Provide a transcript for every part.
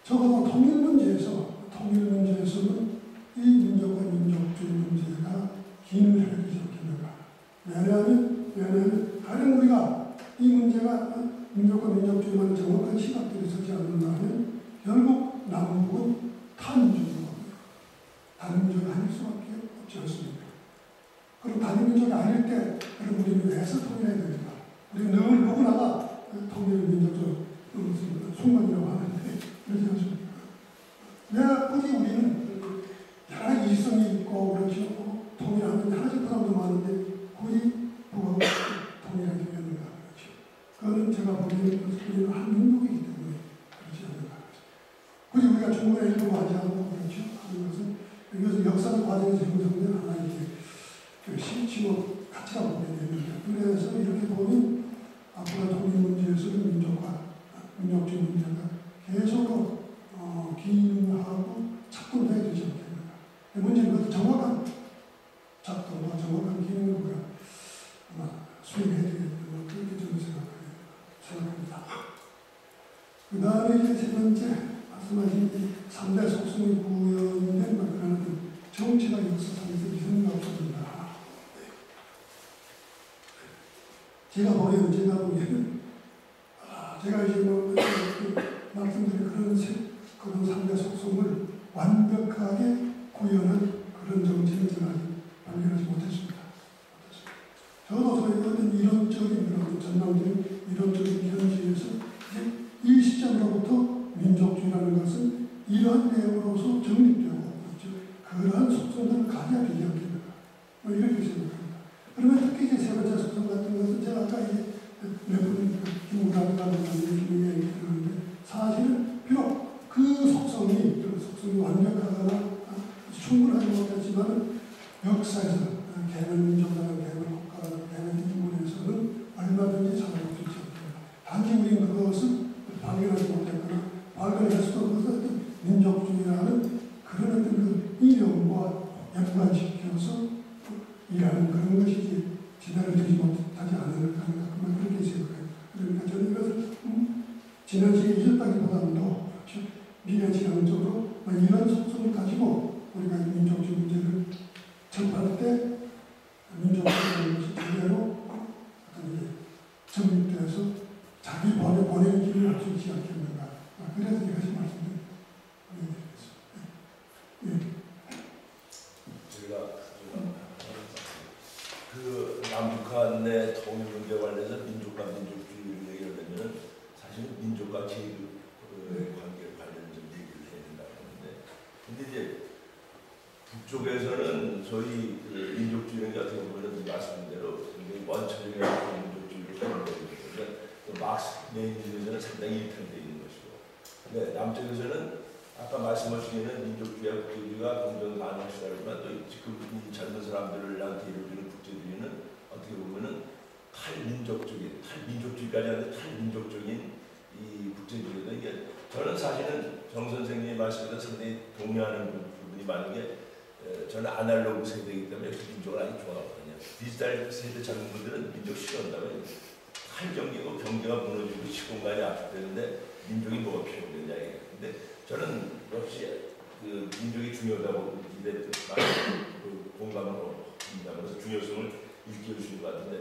적어도 통일 문제에서는 이 민족과 민족주의 문제가 기능을 해야 되지 않겠는가. 왜냐하면 가령 우리가 이 문제가 민족과 민족주의만 정확한 시각들이 서지 않는다면 결국 남북은 탄민족으로 단민족이 아닐 수밖에 없지 않습니까? 그럼 단민족이 아닐 때 그럼 우리는 왜서 통일해야 됩니까? 우리는 늘 누구나가 통일 민족적 순간이라고 하는데 그러지 않습니까? 왜 굳이 우리는 여러 가지 이성이 있고 그렇죠. 통일하는 여러 가지 부담도 많은데 굳이 북하고 통일해야 되겠는가 그렇죠. 그거는 제가 보기에는 우리는 한 민족이기 때문에 그렇지 않는가. 굳이 우리가 중국의 일부가 하지 않고 그렇죠. 하는 것은 이것은 역사적 과정에서 형성된 하나의 실치고 가치라고 보면 됩니다. 그래서 이렇게 보면 앞으로 통일 문제에서는 민족과 민족주의 문제가 계속 기능하고 작동해야 되지 않겠는가. 문제는 그 정확한 작동과 정확한 기능을 우리가 아마 수행해야 되겠다. 그렇게 저는 생각합니다. 그 다음에 이제 세 번째 말씀하신 3대 속성이 구현된 그런 정치가 역사상에서 이성이 없어진다. 제가 보기에는 제가 이제 말씀드린 그런 3대 속성을 완벽하게 구현한 그런 정치는 제가 발견하지 못했습니다. 저도 소위 어떤 이론적인 그런 전망적인 이론적인 현실에서 이 시점으로부터 민족주의라는 것은 이러한 내용으로서 정립되고 그러한 속성들을 가져야 되지 않겠는가. 이렇게 생각합니다. 그러면 특히 이제 세 번째 속성 같은 것은 제가 아까 이제 몇 분 김우라든가 얘기했는데 사실은 비록 그 속성이 완벽하거나 충분하지 못했지만 역사에서 개별민족이나 개별국가나 개별인문에서는 얼마든지 찾아볼 수 있지 않습니다. 단지 우리는 그것을 발견하지 못했거나 발견할 수도 없는 민족주의라는 그런 어떤 그 이념과 연관시켜서 일하는 그런 것이지 제대로 되지 못하지 않을까 그렇게 생각합니다. 그러니까 저는 이것을 지난 시기에 잊었다기보다는 더 그렇죠. 미래지향 쪽으로 이런 속성을 가지고 우리가 민족주의 문제를 접할 때 민족주의라는 것이 제대로 정립돼서 자기 본의 길을 할 수 있지 않겠는가. 그래서 이것이 말씀드립니다. 그 남북한의 통일 문제 관련해서 민족과 민족주의를 얘기를 하면은 사실 민족과 계급 관계 관련 좀 얘기를 해야 된다고 하는데, 근데 이제 북쪽에서는 소위 민족주의는 어떻게 보면 말씀대로 굉장히 원초적인 민족주의를 하는 거거든요. 막스 레니니즘에서는 상당히 일편돼 있는 것이고, 근데 남쪽에서는 아까 말씀하시기에는 민족주의와 국제주의가 공존 가능하시다지만 또 지금 이 젊은 사람들한테 이루어지는 국제주의는 어떻게 보면은 탈민족주의까지 하는데 탈민족적인 이 국제주의거든요. 이게 저는 사실은 정 선생님이 말씀에서 상당히 동의하는 부분이 많은 게 저는 아날로그 세대이기 때문에 민족을 아주 좋아하거든요. 디지털 세대 젊은 분들은 민족 싫어한다고요. 탈경기고 경제가 무너지고 시공간이 압축되는데 민족이 뭐가 필요하느냐. 근데 저는 역시 그 민족이 중요하다고 공감하고 있다면서 중요성을 일깨울 수 있는 것 같은데,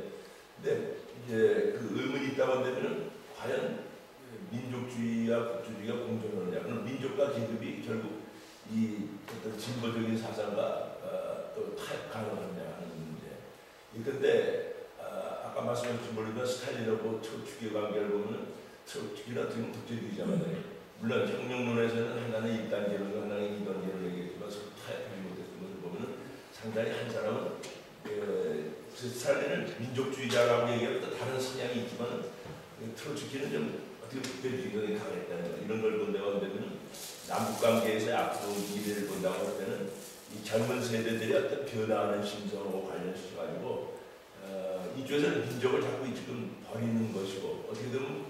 근데 이제 그 의문이 있다고 한다면은 과연 민족주의와 국제주의가 공존하느냐, 그럼 민족과 계급이 결국 이 어떤 진보적인 사상과 또 타협가능하느냐 하는 문제. 그런데 아까 말씀하신 모르지만 스탈린하고 척추기 관계를 보면 척추기는 어떻게 보면 국제주의자잖아요. 물론 혁명론에서는 하나는 1단계론과 하나는 2단계론을 얘기했지만 서로 타협하지 못했던 것을 보면 상당히 한 사람은 스탈린을 민족주의자라고 얘기하면 또 다른 성향이 있지만 트로츠키는 좀 어떻게 국제주의가 강했다는 거, 이런 걸 본다고 하면 남북관계에서 앞으로 미래를 본다고 할 때는 이 젊은 세대들이 어떤 변화하는 심성하고 관련시켜가지고 이쪽에서는 민족을 자꾸 지금 버리는 것이고, 어떻게 보면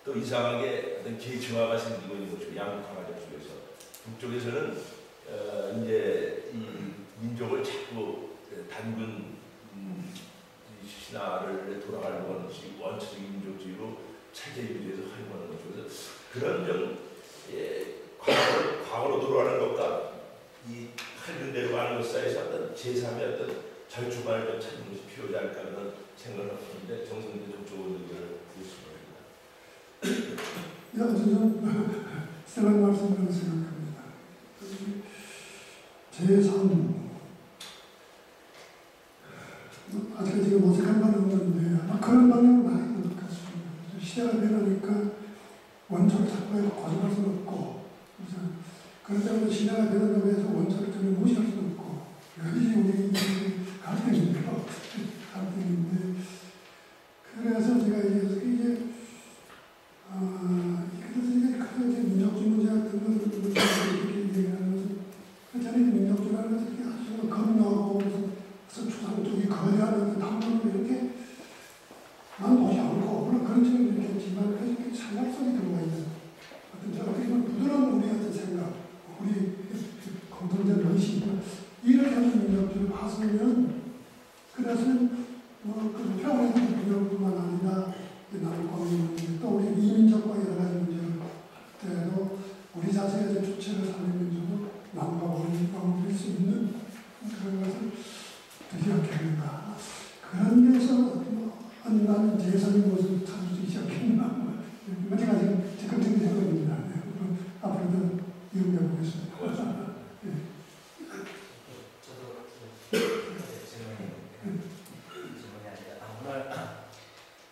또 이상하게 어떤 계층화가 생기고 있는 것이고, 양극화가 속에서 북쪽에서는 이제 이 민족을 자꾸 단군 신화를 돌아가려고 하는 것이 원초적인 민족주의로 체제 유지에서 활용하는 것이고, 그래서 그런 좀 바로 들어가는 것과 이 칼균 내려가는 것 사이에서 어떤 제3의 어떤 절충안을 좀 찾는 것이 필요하지 않을까 하는 생각을 하는데 정성대 쪽적으로 의견을 드리겠습니다. 생각 말씀을 생각합니다. 제3 아직 지금 모색한 바는 없는데 아마 그런 방향은 아닌 것 같습니다. 시대가 변하니까 원초를 자꾸 고집할 수는 없고 그렇기 때문에 시대가 변한다고 해서 원초를 전혀 무시할 수는 없고 여기 우리 갈등인데요. 갈등인데 그래서 제가 이게 이제 민족주의 문제 같은 것을 이렇게 얘기하는 것은 저는 민족주의라는 것을 이렇게 아주 검토하고 추상 쪽이 거대한 담론을 이렇게 난 보지 않고 물론 그런 점은 있겠지만 이렇게 생각 속에 들어가 있는 어떻게 보면 부드러운 우리 같은 생각 우리 공통된 의식 이렇게 하는 민족주의를 봤으면 그래서는 그 평화의 민족뿐만 아니라 남권의 문제 또 우리 이민족과 여러 가지 문제로 우리 자신의 주체를 살리면서도 남과 우리가 우릴 수 있는 그런 것을 기억해야 된다. 그런 데서 나는 제3의 모습을 찾을 수 있지 않겠나. 제가 지금 적극적인 생각입니다. 앞으로도 이용해 보겠습니다. 저도 질문이 아니라 오늘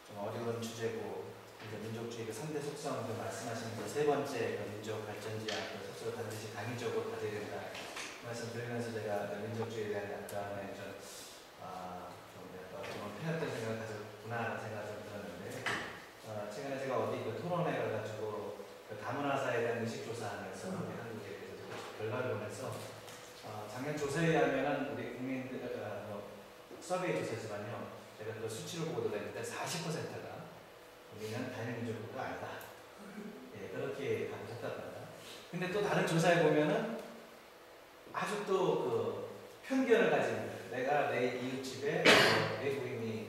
좀 어려운 주제고 민족주의 3대 속성 말씀하시면서 세 번째 민족 발전지향 속성을 반드시 강의적으로 가져야 된다 말씀드리면서 제가 민족주의에 대한 약간의 좀 패였던 생각을 가졌구나 생각을 좀 들었는데 최근에 제가 어디 토론회 가가지고 다문화사에 대한 의식조사하면서 한국에 결과를 보면서 작년 조사에 의하면 우리 국민들 서베이 조사지만요 제가 그 수치를 보고 들었는데 40%가 우리는 다민민족국가 아니다. 예, 그렇게 답했답니다. 근데 또 다른 조사에 보면은 아주 또 그 편견을 가진 내가 내 이웃집에 외국인이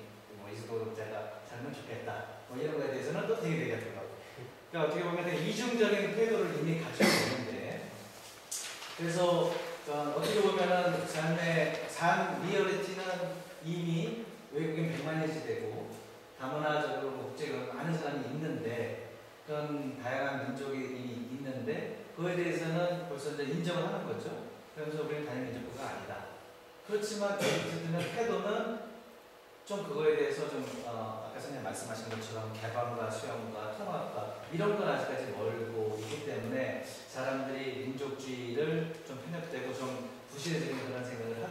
이주도자가 살면 좋겠다. 이런 거에 대해서는 또 되게 내겠더라고요. 그러니까 어떻게 보면 되게 이중적인 태도를 이미 가지고 있는데 그래서 어떻게 보면은 삶 리얼리티는 이미 외국인 100만이 시대고 다문화적으로 국제적으로 많은 사람이 있는데 그런 다양한 민족이 이미 있는데 그거에 대해서는 벌써 이제 인정을 하는 거죠. 그러면서 우리는 다민민족국가 아니다. 그렇지만 어쨌든 태도는 좀 그거에 대해서 좀 아까 선생님 말씀하신 것처럼 개방과 수용과 통합과 이런 건 아직까지 멀고 있기 때문에 사람들이 민족주의를 좀 편협되고 좀 부실해지는 그런 생각을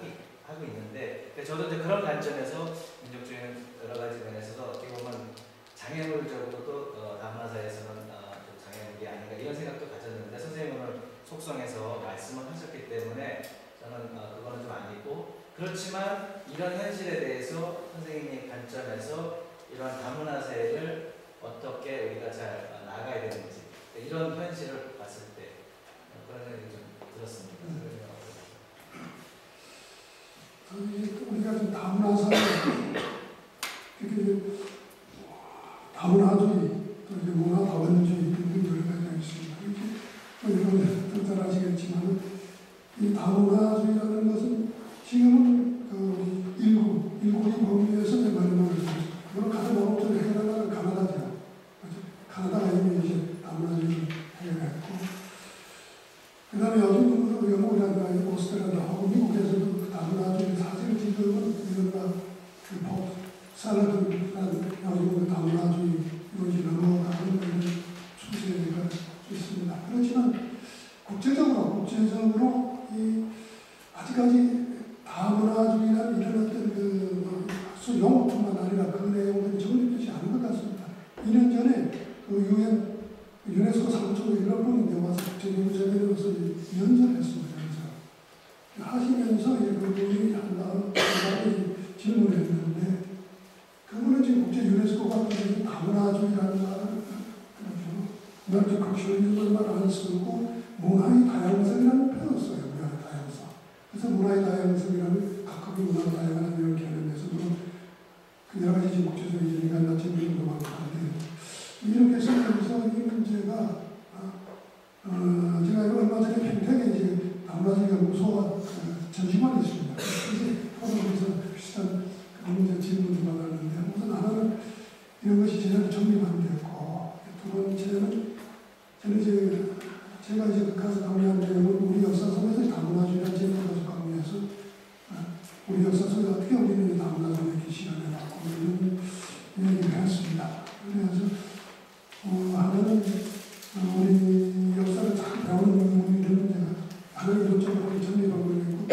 하고 있는데 저도 이제 그런 관점에서 민족주의는 여러 가지 면에서도 어떻게 보면 장애물적으로도 다문화사에서는 장애물이 아닌가 이런 생각도 가졌는데 선생님 오늘 속성에서 말씀을 하셨기 때문에 저는 그거는 좀 아니고 그렇지만 이런 현실에 대해서 선생님의 관점에서 이런 다문화사회를 어떻게 우리가 잘 나아가야 되는지 이런 현실을 봤을 때 그런 생각이 좀 들었습니다. 우리가 좀 다문화사회 다문화주의 또 이제 문화다원주의 등등 여러 가지가 있습니다. 여러분 잘 아시겠지만 이 다문화주의라는 것은 지금은 일국의 범위에서 많이 말해주고 있습니다. 물론 가장 어렵던 해결하는 카나다죠. 카나다가 이미 이제 다문화주의를 해결했고 그 다음에 요즘 영국이라든가 오스트레일리아하고 미국에서도 다문화주의 사실 지금은 이른바 샐러드라는 요즘 다문화주의 이루어지 넘어가는 그런 추세가 있습니다. 그렇지만 국제적으로 아직까지 다문화주의라는 이런 어떤 학술 용어뿐만 아니라 그 내용들이 정립되지 않은 것 같습니다. 2년 전에 유엔 유네스코 상초로 이런 분이 와서 국제경제를 연설했습니다. 그래서 하시면서 그분이 한 다음에 질문을 했는데 그분은 지금 국제 유네스코가 다문화주의라는 말을 멀티컬처리즘을 말 안 쓰고 문화의 다양성이라는 표현을 써요. 문화의 다양성. 그래서 문화의 다양성이라는 각각의 문화가 다양한 이런 개념에서도 여러 가지 지금 국제적인 인간과 질문도 많고 한데 이렇게 쓰면서 이 문제가 제가 얼마 전에 저는 이제 제가 이제 가서 강의한 내용은 우리 역사 속에서 다문화주의라는 제목을 가지고 강의해서 우리 역사 속에 어떻게 우리는 다문화주의를 이렇게 시연해 왔고 이런 얘기를 했습니다. 그래서 하나는 우리 역사를 잘 배우는 우리들은 제가 하나는 이론적으로 정리하고 있고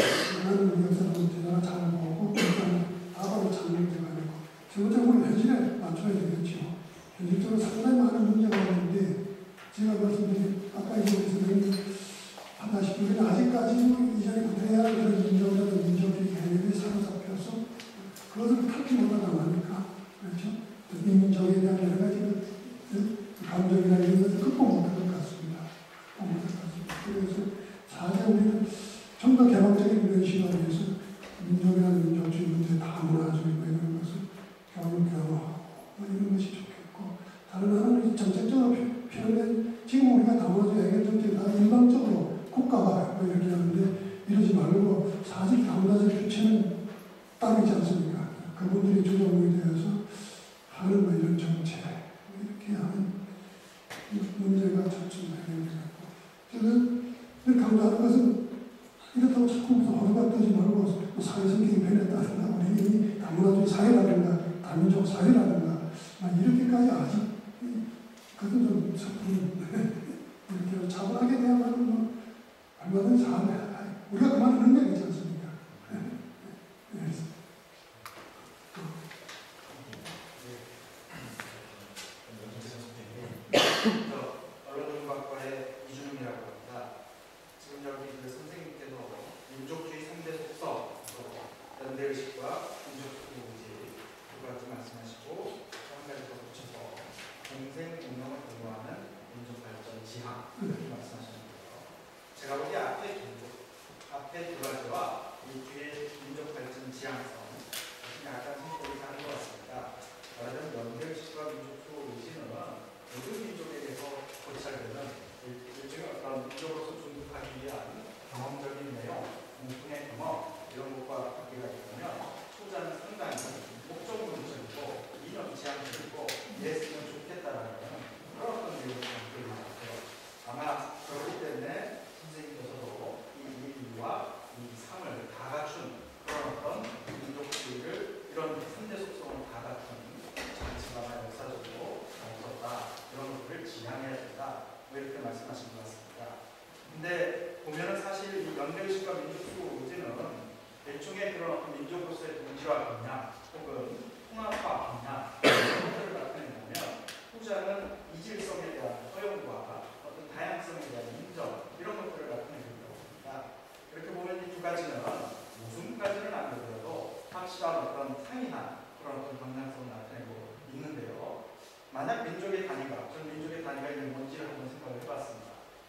하나는 우리 역사를 제가 잘 보고 답을 찾는 데가 되고 세 번째는 현실에 맞춰야 되겠죠. 현실적으로 상당히 많은 문제가 있는데 제가 말씀드린 아까 이전에서는 하다시피 우리는 아직까지 이전에 구태야 그런 민족이라는 민족의 개념이 사로잡혀서 그것을 풀지 못하다 보니까 그렇죠. 이 민족에 대한 여러 가지 감정이나 이런 것을 극복 못할 것 같습니다. 그래서 사실 우리는 좀 더 개방적인 이런 시각을 위해서 민족이라는 민족주의 문제, 다문화주의 이런 것을 교육하고 이런 것이 좋겠고 다른 하나는 정책적으로 표현된 지금 우리가 다문화주의 해결 정책이 다 일방적으로 국가가 이렇게 하는데 이러지 말고 사실 다문화주의 주체는 따르지 않습니까? 그분들이 주도하게 되어서 하는 이런 정책 이렇게 하는 문제가 점점 해결되고 저는 늘 강조하는 것은 이렇다고 자꾸 무슨 허리가 뜨지 말고 사회 성격이 변했다든가 우리 다문화주의 사회라든가 다민족 사회라든가 이렇게까지 아직 그것도 좀 이렇게 차분하게 대하면 얼마든지 잘해. 우리가 그만한 능력이 있지 않습니까? 언론문학과의 이준웅이라고 합니다. 지금 여기 그 선생님께서 민족주의 3대 속성, 연대의식과 민족주의 두 가지 말씀하시고 한 가지 더 붙여서 공생 운명을 공유하는 민족발전 지향 이렇게 말씀하셨는데요. 제가 보기 앞에 두 가지와 이 뒤에 민족발전 지향성 약간 성격이 다른 것 같습니다. 말하자면 연대의식과 민족주의 의식은 모든 민족에 대해서 고찰되는 일종의 어떤 민족으로서 존중하기 위한 경험적인 내용, 공통의 경험 이런 것과 관계가 있다면 초자는 상당히 목적론적이고 이념 지향적이고 이랬으면 좋겠다라는 그런 어떤 내용을 담고 있는 것 같아요. 아마 그렇기 때문에 선생님께서도 이 1과 이 3을 다 갖춘 그런 어떤 민족주의를 이런 3대 속성을 다 갖춘 정치가나 역사적으로 없었다. 그런 것들을 지향해야 된다. 뭐 이렇게 말씀하신 것 같습니다. 근데 보면은 사실 이 연대의식과 민족주의 의지는 일종의 그런 어떤 민족으로서의 동지화 방향 혹은 통합화 방향 이런 것들을 나타내면 후자는 이질성에 대한 허용과 어떤 다양성에 대한 인정 이런 것들을 나타내고 있다고 합니다. 이렇게 보면 이 두 가지는 무슨까지는 안 되더라도 확실한 어떤 상이한 그런 어떤 방향성을 나타내고 있는데요. 만약 민족의 단위가, 저는 민족의 단위가 있는 뭔지를 한번 생각을 해봤습니다.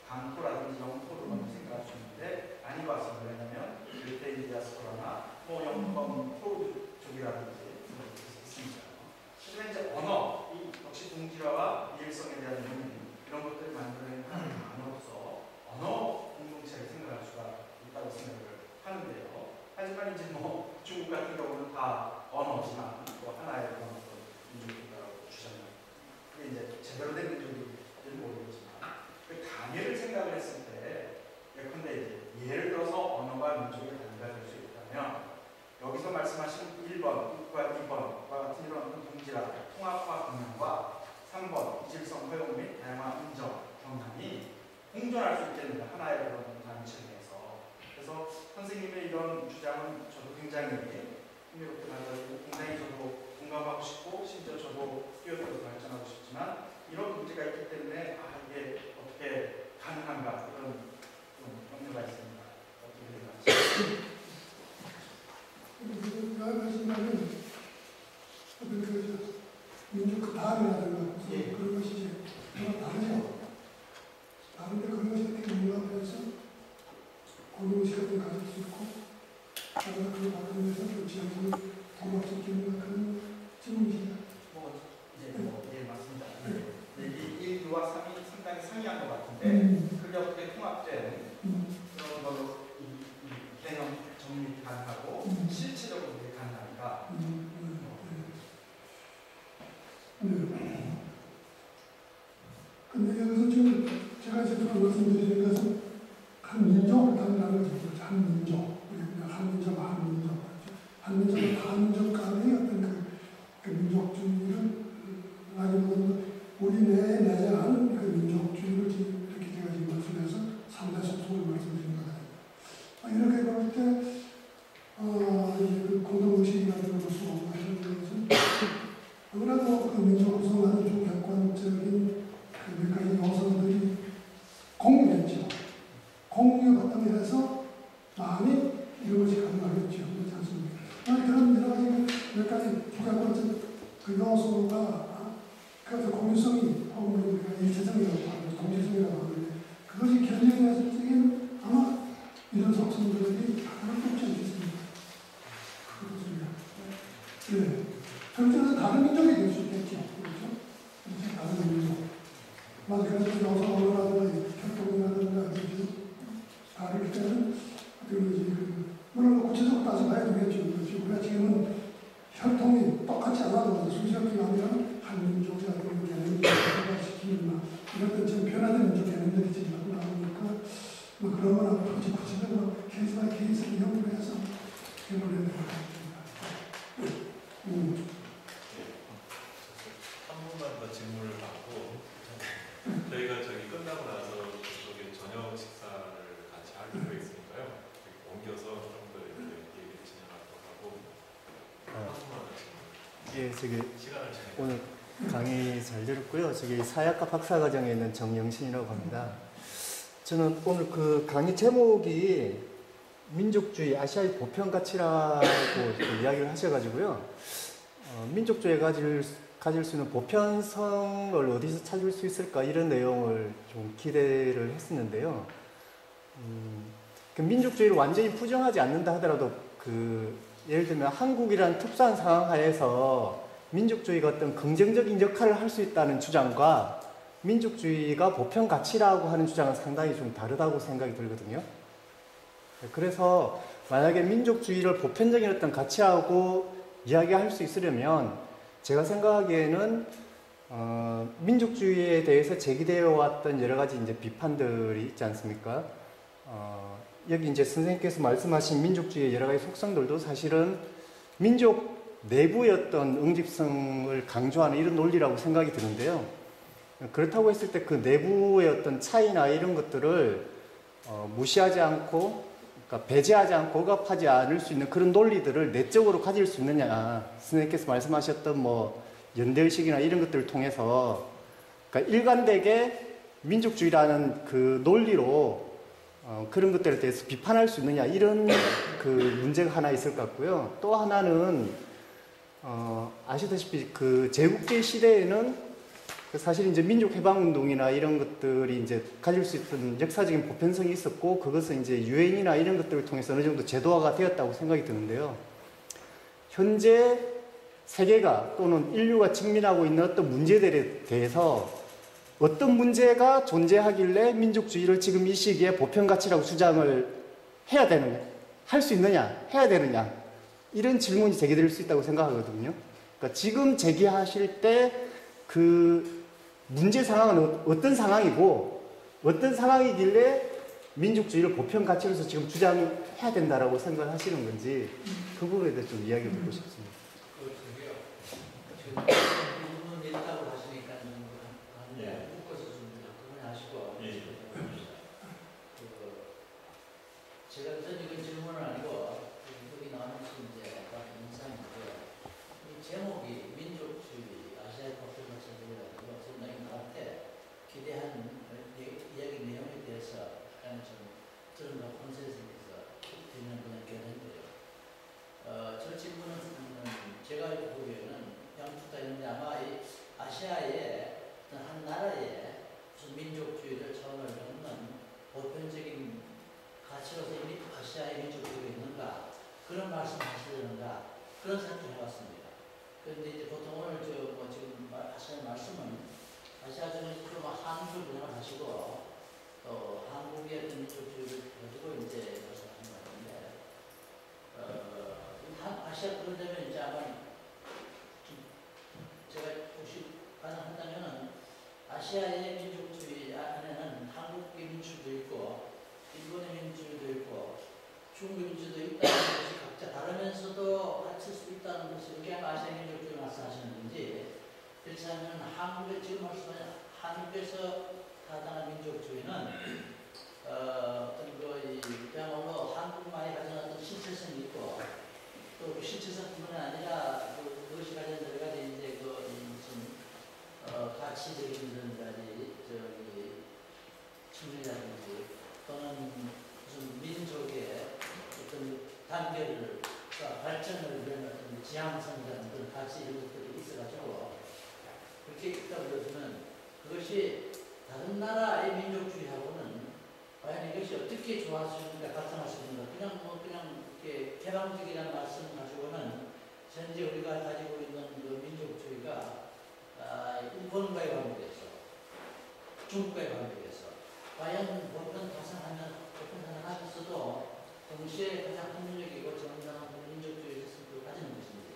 강토라든지 영토를 먼저 생각할 수 있는데 아닌 것 같습니다. 왜냐하면 유대인 디아스포라나 영권 포르족이라든지 이런 것이 있습니다. 하지만 이제 언어, 이 역시 동지화와 이일성에 대한 의미 이런 것들을 만들어낸 단어로서 언어 공동체를 생각할 수가 있다고 생각을 하는데요. 하지만 이제 중국 같은 경우는 다 언어지만 또 하나의 그런 어떤 민족이라고 주장합니다. 그게 이제 제대로 된 민족인지는 모르겠지만 그 단위를 생각을 했을 때 예컨대 예를 들어서 언어가 민족의 단위가 될 수 있다면 여기서 말씀하신 1번, 2번과 같은 이런 동지라 통합화 방향과 3번 이질성 허용 및 다양한 인정 경향이 공존할 수 있겠는가 하나의 그런 단체 내에서 그래서 선생님의 이런 주장은 저도 굉장히 흥미롭게 받아들이고 굉장히 저도 공감하고 싶고 심지어 저도 뛰어들어서 발전하고 싶지만 이런 문제가 있기 때문에 이게 어떻게 가능한가 그런 염려가 있습니다. 어떻게 생각하십니까? 말씀하신 바는 민족 그 다음이라든가 그런 것이 이제 다르죠. 다른데 그런 것이 이렇게 융합해서 고유 시간을 가질 수 있고 그래서 그 과정에서 또 지향을 통합시키는 그런 질문입니다. 예, 맞습니다. 이 1와 3이 상당히 상이한 것 같은데 그게 어떻게 통합된 그런 걸로 이 개념 정립이 가능하고 실체적으로 그게 가능한가? 근데 여기서 지금 제가 지금 말씀드리는 것은 한 민족을 단다는 거죠. 한 민족. 그냥 한민족, 한민족. 한민족은 한민족 간의 어떤 그 민족주의를 아니면 우리 내에 내재하는 그 민족주의를 지금 이렇게 제가 지금 말씀해서 3대 속성을 말씀드린 거예요. 이렇게 볼 때, 이제 그 공동의식이라는 것을 하는 것은 아무래도 그 민족 구성하는 좀 객관적인 그 몇 가지 요소들이 공유했죠. 공유가 해서 많이 이루어지 가능하겠죠. 그렇지 않습니까? 그런 여러 가지 몇 가지 주객관적 그 요소가 그래서 공유성이 혹은 일체성이라고 하고 동질성이라고 하는데 그것이 견뎌냈을 적에는 아마 이런 속성들이 하나도 없지 않겠습니까? 그렇습니다. 네. 결국에는 다른 민족이 될 수 있겠죠. 그렇죠? 다른 민족. 그래서 요소 언어라든가 협동이라든가 다를 때는 물론 구체적으로 따져봐야 되겠죠. 그렇죠. 지금은 혈통이 똑같지 않아도 수시협동이 아니라 한민족이라든가 개념을 시키는 이런 좀 변화된 민족 개념들이 지금 나오니까 그런 건 앞으로 구체적으로 케이스 바이 케이스를 연구해서 해보려야 될 것 같습니다. 한 번만 더 질문을 받고 저희가 저기 끝나고 나서 저기 저녁 식사를 같이 할 필요가 있으니까요. 옮겨서 좀 더 이렇게 얘기를 진행하도록 하고 한 번만 더 질문. 예, 저기 시간을 잘 오늘 강의 잘 들었고요. 저기 사회학과 박사과정에 있는 정영신이라고 합니다. 저는 오늘 그 강의 제목이 민족주의 아시아의 보편 가치라고 이야기를 하셔가지고요. 민족주의가 가질 수 있는 보편성을 어디서 찾을 수 있을까 이런 내용을 좀 기대를 했었는데요. 그 민족주의를 완전히 부정하지 않는다 하더라도 예를 들면 한국이라는 특수한 상황 하에서 민족주의가 어떤 긍정적인 역할을 할 수 있다는 주장과 민족주의가 보편 가치라고 하는 주장은 상당히 좀 다르다고 생각이 들거든요. 그래서 만약에 민족주의를 보편적인 어떤 가치라고 이야기할 수 있으려면 제가 생각하기에는 민족주의에 대해서 제기되어 왔던 여러 가지 이제 비판들이 있지 않습니까? 여기 이제 선생님께서 말씀하신 민족주의의 여러 가지 속성들도 사실은 민족 내부의 어떤 응집성을 강조하는 이런 논리라고 생각이 드는데요. 그렇다고 했을 때 그 내부의 어떤 차이나 이런 것들을 무시하지 않고, 그러니까 배제하지 않고 억압하지 않을 수 있는 그런 논리들을 내적으로 가질 수 있느냐. 선생님께서 말씀하셨던 뭐 연대의식이나 이런 것들을 통해서, 그러니까 일관되게 민족주의라는 그 논리로 그런 것들에 대해서 비판할 수 있느냐, 이런 그 문제가 하나 있을 것 같고요. 또 하나는 아시다시피 그 제국주의 시대에는 사실 이제 민족해방운동이나 이런 것들이 이제 가질 수 있던 역사적인 보편성이 있었고, 그것은 이제 유엔이나 이런 것들을 통해서 어느 정도 제도화가 되었다고 생각이 드는데요. 현재 세계가 또는 인류가 직면하고 있는 어떤 문제들에 대해서 어떤 문제가 존재하길래 민족주의를 지금 이 시기에 보편가치라고 주장을 해야 되느냐, 할 수 있느냐, 해야 되느냐, 이런 질문이 제기될 수 있다고 생각하거든요. 그러니까 지금 제기하실 때 그 문제 상황은 어떤 상황이고 어떤 상황이길래 민족주의를 보편가치로서 지금 주장해야 된다라고 생각하시는 건지 그 부분에 대해서 좀 이야기를 듣고 싶습니다. 지금 질문 있다고 하시니까 묶어서 좀 그만하시고 제가 어떤 이건 질문은 아니고 여기 나오는 이제 인상인데요. 이 제목이 민족주의 아시아의 보편가치라고 상당히 나한테 기대한 이야기 내용에 대해서 약간 좀 저런가 콘센서스에서 드리는 그런 견해인데요. 저 질문은 제가 보기에는 양쪽다 있는데 아마 이 아시아의 어떤 한 나라의 무슨 민족주의를 차원을 넘는 보편적인 가치로서 이미 아시아의 민족주의가 있는가 그런 말씀 하시려는가 그런 생각을 해봤습니다. 그런데 이제 보통 오늘 지금 하시는 말씀은 아시아 중에서 좀 한국을 분양을 하시고 또 한국의 어떤 민족주의를 가지고 이제 말씀하신 것 같은데 아시아 그러려면 이제 아마 제가 혹시 가능한다면은 아시아의 민족주의 안에는 그렇지 않으면 한국에 지금 말씀하신 한국에서 타당한 민족주의는 그야말로 한국만이 가진 어떤 실체성이 있고 또 그 실체성뿐만 아니라 그것이 가진 여러 가지 이제 무슨 가치적인 여러 가지 측면이라든지 또는 무슨 민족의 어떤 단계를 발전을 위한 어떤 지향성이라는 그런 가치 이런 것들이 있어가지고 그렇게 있다 그러면 그것이 다른 나라의 민족주의하고는 과연 이것이 어떻게 조화할 수 있는가, 발전할 수 있는가, 그냥 이렇게 개방적이라는 말씀 가지고는 현재 우리가 가지고 있는 그 민족주의가 일본과의 관계에서, 중국과의 관계에서 과연 보편 타산하면서도 동시에 가장 합리적이고 정당한 민족주의 시스템을 가지는 것인지,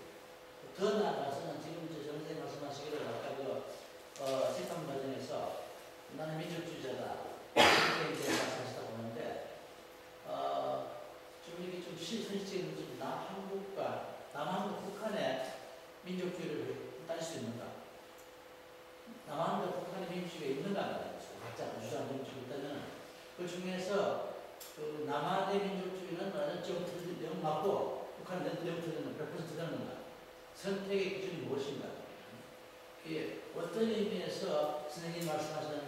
더 나아가서는 지금 정 선생님 말씀하시기를 아까 책방 과정에서 나는 민족주의자다 이렇게 이제 말씀하셨다고 하는데 좀 이게 좀 현실적인 좀 한국과 남한과 북한의 민족주의를 따질 수 있는가? 남한과 북한의 민족주의가 있는가 말이죠. 각자 주장하는 민족주의가 있다면 그 중에서 그 남한의 민족주의는 완전 영 맞고 북한은 영 틀리는 100% 틀리는가? 선택의 기준이 무엇인가? 이게 어떤 의미에서 선생님이 말씀하시는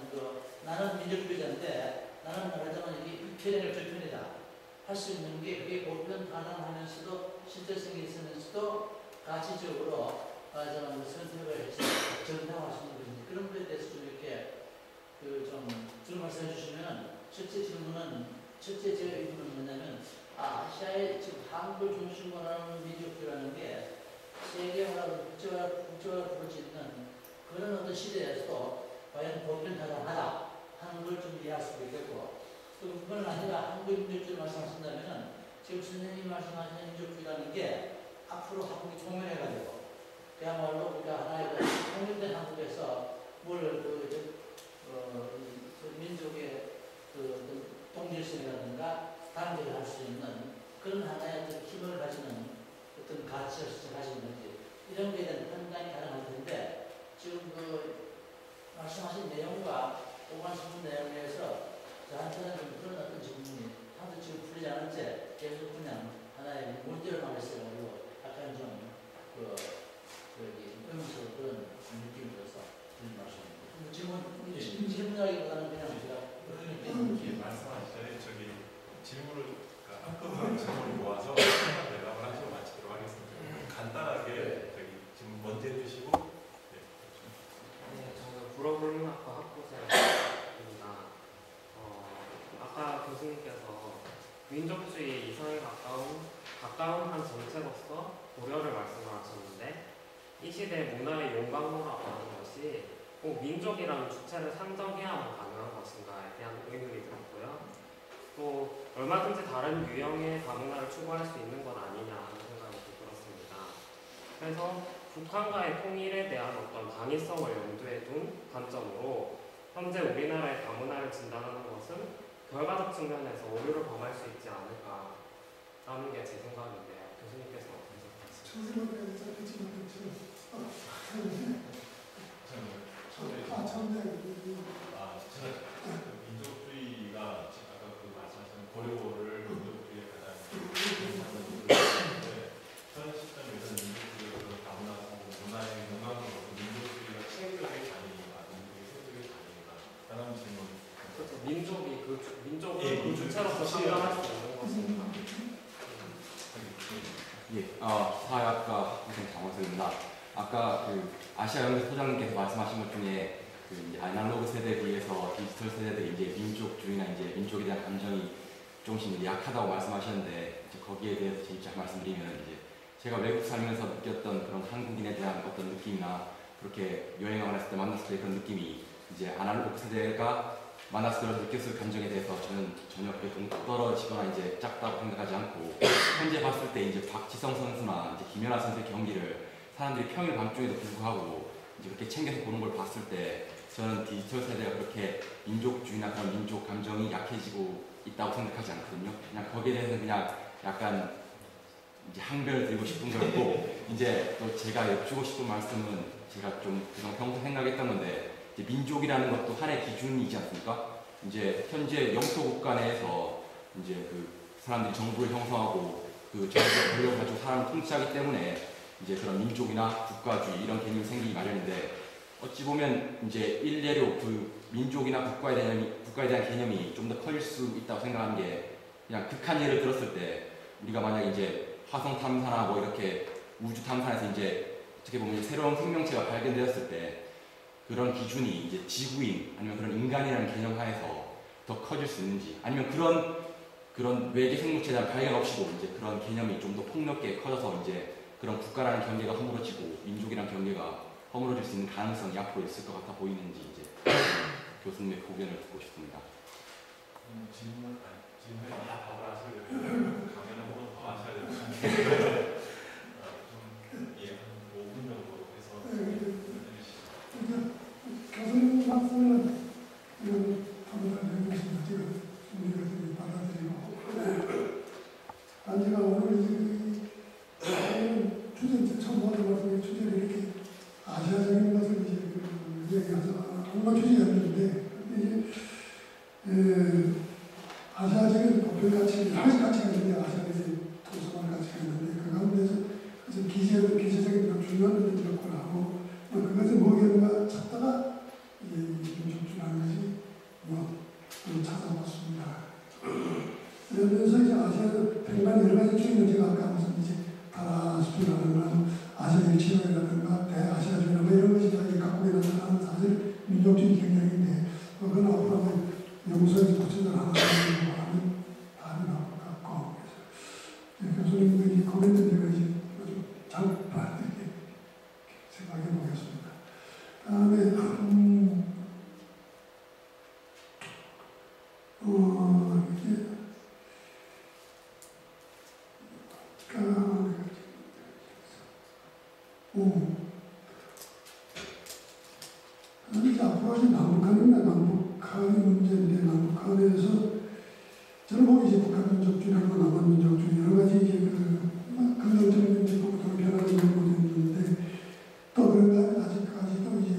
나는 민족주의자인데 나는 말하자면 이게 이편이나 저편이다 할 수 있는 게 그게 보편 타당하면서도 실제성이 있으면서도 가치적으로 말하자면 선택을 해서 정당화할 수 있는 것인지 그런 것에 대해서 좀 이렇게 좀 말씀해 주시면 첫째 제 의문은 뭐냐면 아시아의 지금 한국을 중심으로 하는 민족주의라는 게 세계화로 국제화로 부르짖는 그런 어떤 시대에서도 과연 보편 타당하다 하는 걸 좀 이해할 수가 있겠고 또 그건 아니라 한국 민족주의 말씀하신다면 지금 선생님이 말씀하시는 민족주의라는 게 앞으로 한국이 총연해가지고 그야말로 우리가 하나의 통일된 한국에서 민족의 동질성이라든가 단계를 할 수 있는 그런 하나의 어떤 힘을 가지는 어떤 가치를 가지는 건지 이런 것에 대한 판단이 가능할 텐데 지금 말씀하신 내용과 오관시킨 내용에서 저한테는 좀 그런 어떤 질문이 하도 지금 풀리지 않은 채 계속 그냥 하나의 문제로만 있어가지고 약간 좀 의문스러운 그런 느낌이 들어서 드린 말씀입니다. 질문하기보다는 그냥 제가 말씀하시기 전에 질문을 한꺼번에 질문을 모아서 대답을 하시고 마치도록 하겠습니다. 간단하게 질문 먼저 해주시고 저는 불어불문학과 학부생입니다. 아까 교수님께서 민족주의 이상에 가까운 한 정체로서 고려를 말씀을 하셨는데 이 시대 문화의 용광로라고 하는 것이 꼭 민족이라는 주체를 상정해야만 가능한 것인가에 대한 의문이 들었고요. 또 얼마든지 다른 유형의 다문화를 추구할 수 있는 것 아니냐 하는 생각이 들었습니다. 그래서 북한과의 통일에 대한 어떤 당위성을 염두에 둔 관점으로 현재 우리나라의 다문화를 진단하는 것은 결과적 측면에서 오류를 범할 수 있지 않을까라는 게 제 생각인데요. 교수님께서 어떻게 민족주의가 아까 말씀하신 고려를 민족주의의 가장 현 시점에서 민족주의가 다문화 문화의 문화로 민족주의가 체계적인 단위인가 민족의 체계적인 단위인가 다른 질문. 그렇죠. 민족을 그 주체로서 상정할 수 있는 것입니다. 사회학과 학부생 장원석입니다. 아까 아시아 연대 소장님께서 말씀하신 것 중에 아날로그 세대에 비해서 디지털 세대들이 이제 민족주의나 이제 민족에 대한 감정이 조금씩 약하다고 말씀하셨는데 거기에 대해서 제 입장 말씀드리면 이제 제가 외국 살면서 느꼈던 그런 한국인에 대한 어떤 느낌이나 그렇게 여행을 했을 때 만났을 때 그런 느낌이 이제 아날로그 세대가 만났을 때 느꼈을 감정에 대해서 저는 전혀 떨어지거나 이제 작다고 생각하지 않고 현재 봤을 때 이제 박지성 선수나 이제 김연아 선수의 경기를 사람들이 평일 밤중에도 불구하고 이제 그렇게 챙겨서 보는 걸 봤을 때 저는 디지털 세대가 그렇게 민족주의나 그런 민족 감정이 약해지고 있다고 생각하지 않거든요. 그냥 거기에 대해서는 그냥 약간 이제 항변을 드리고 싶은 거고 이제 또 제가 여쭈고 싶은 말씀은 제가 좀 그동안 평소 생각했던 건데 이제 민족이라는 것도 하나의 기준이지 않습니까? 이제 현재 영토 국가 내에서 이제 그 사람들이 정부를 형성하고 그 정부의 권력을 가지고 사람을 통치하기 때문에 이제 그런 민족이나 국가주의 이런 개념이 생기기 마련인데 어찌 보면 이제 일례로 그 민족이나 국가에 대한 개념이 좀 더 커질 수 있다고 생각하는 게 그냥 극한 예를 들었을 때 우리가 만약 이제 화성 탐사나 뭐 이렇게 우주 탐사에서 이제 어떻게 보면 새로운 생명체가 발견되었을 때 그런 기준이 이제 지구인 아니면 그런 인간이라는 개념 하에서 더 커질 수 있는지 아니면 그런 외계 생물체에 대한 발견 없이도 이제 그런 개념이 좀 더 폭넓게 커져서 이제 그런 국가라는 경계가 허물어지고 민족이라는 경계가 허물어질 수 있는 가능성이 앞으로 있을 것 같아 보이는지 이제 교수님의 고견을 듣고 싶습니다. 질문을 다 봐봐야 소리를 강연을 한번 더 하셔야 될 것 같아요. 좀, 예, 한 5분 정도 해서 해주시죠. 교수님 말씀은 이런 답변을 해주셨습니다. 지금 우리가 지금 받아들이고 제가 오늘 주제 처음 하는 말씀에 주제를 이렇게 아시아적인 것을 이제 얘기하자 뭔가 주제였는데 이제 아시아적인 보편 가치 여러 가지 가치가 있는데 아시아적인 도서관 가치가 있는데 그 가운데서 그래서 기재적인 중요한 것들을 접근을 하고 그것을 뭐겠는가 찾다가 이제 민족주의라는 것이 찾아봤습니다. 그러면서 이제 아시아의 백만 여러 가지 주의는 제가 아까 무슨 이제 다라스피라든가 아시아 일치론이라든가 대아시아주의나 뭐 이런 것이 자기 각국에 나타나는 사실 민족주의 경향인데 그건 앞으로 연구소에서 구체적으로 하는 답이 나올 것 같고 그래서 교수님들이 코멘트 제가 이제 잠깐 이렇게 생각해 보겠습니다. 다음에 이제 앞으로 이제 남북한의 문제인데 남북한에서 저는 보기 이제 북한민족주의하고 남한민족주의 여러 가지 이제 긍정적인 민족국으로 변하는 연구도 있는데 또 그런가 아직까지도 이제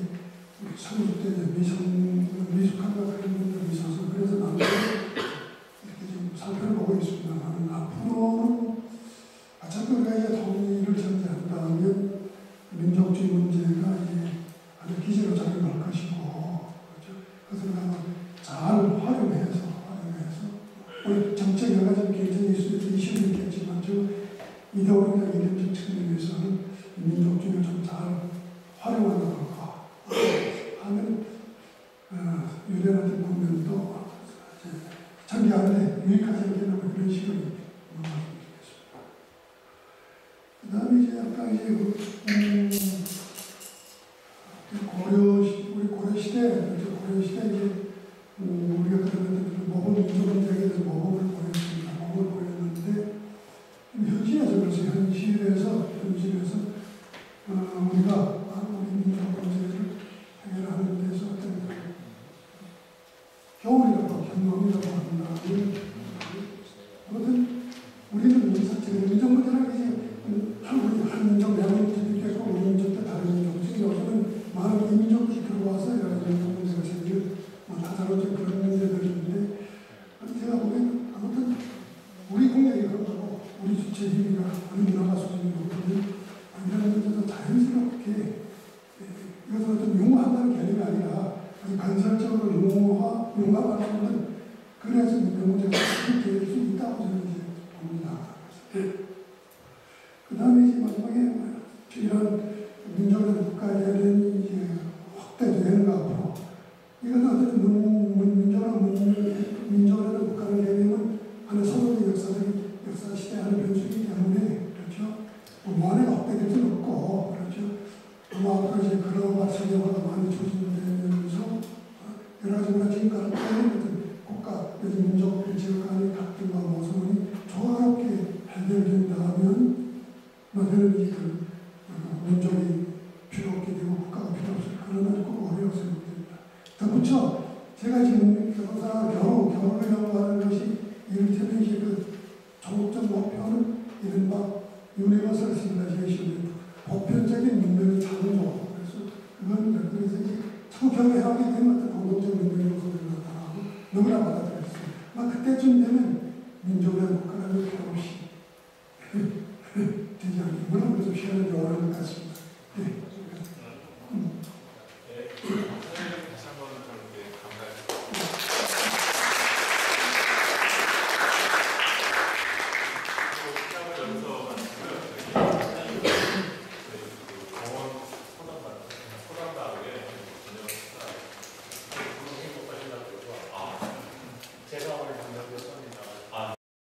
우리 성숙 때 미숙한가 그런 분들이 있어서 그래서 남북을 이렇게 좀 살펴보고 있습니다만 앞으로는 어차피 우리가 이제 통일을 전제한다면 민족주의 문제가 이제 아주 기제로 작용할 것이고, 그렇죠? 그것을 잘 활용해서 우리 정책 여러 가지 개정이 이슈도 있겠지만 이데올로기나 이념적 측면에서는 민족주의를 좀 잘 활용하도록 하는 유연한 국면도 전개하는데 유익하지 않겠냐면 그런 식으로 말씀드리겠습니다. 그 다음에 이제 아까 이제 우리 고려시대 이제 우리가 그러면 모범 민족문제에 대해서 모범을 보였습니다. 모범을 보였는데 현실에서 우리가 우리 민족 문제를 해결하는 데서 어떤 경험이라고 한다면 아무튼 우리는 민족 문제라는 게 한 민족 내가 있고 우리 민족도 다른 민족 요즘은 많은 민족이 들어와서 여러 가지 문제가 생기는 다자로적 그런 문제들인데 제가 보기에는 아무튼 우리 국력이 그런 거고 우리 주체 힘이가 우리 문화가 수준이고 이런 문제도 자연스럽게 이것은 어떤 융화한다는 개념이 아니라 아주 건설적으로 융화하는 그래야지 문제가 해결될 수 있다고 저는 이제 봅니다. 그 다음에 이제 마지막에 이런 민족의 국가에 대한 이제 확대도 되는 거 앞으로 이것은 어떤 민족이라는 국가를 내리면 하는 서로의 역사 시대에 하는 변수이기 때문에 그렇죠. 무한하게 확대될 수는 없고 그렇죠. 아마 앞으로 이제 글로벌 세계화가 많이 조진되면서 여러 가지 우리가 지금까지 어떤 국가, 민족, 지역 간의 갈등과 모순이 조화롭게 해결된다면 저는 이 민족이 필요 없게 되고 국가가 필요 없을 그런 꼭 어려워 생각됩니다. 덧붙여 제가 지금 겨울을 연구하는 것이 이를테면 이제 그 전국적 목표는 이른바 유니버설 시뮬레이션 보편적인 문명의 창조 그래서 그건 그래서 이제 자꾸 경외하게 되면 어떤 공동적 민족 요소를 나타나고 너무나 받아들였어요. 그때쯤 되면 민족의 국가라는 필요 없이 되지 않아요. 물론 그래서 시간이 오래 것 같습니다. 네.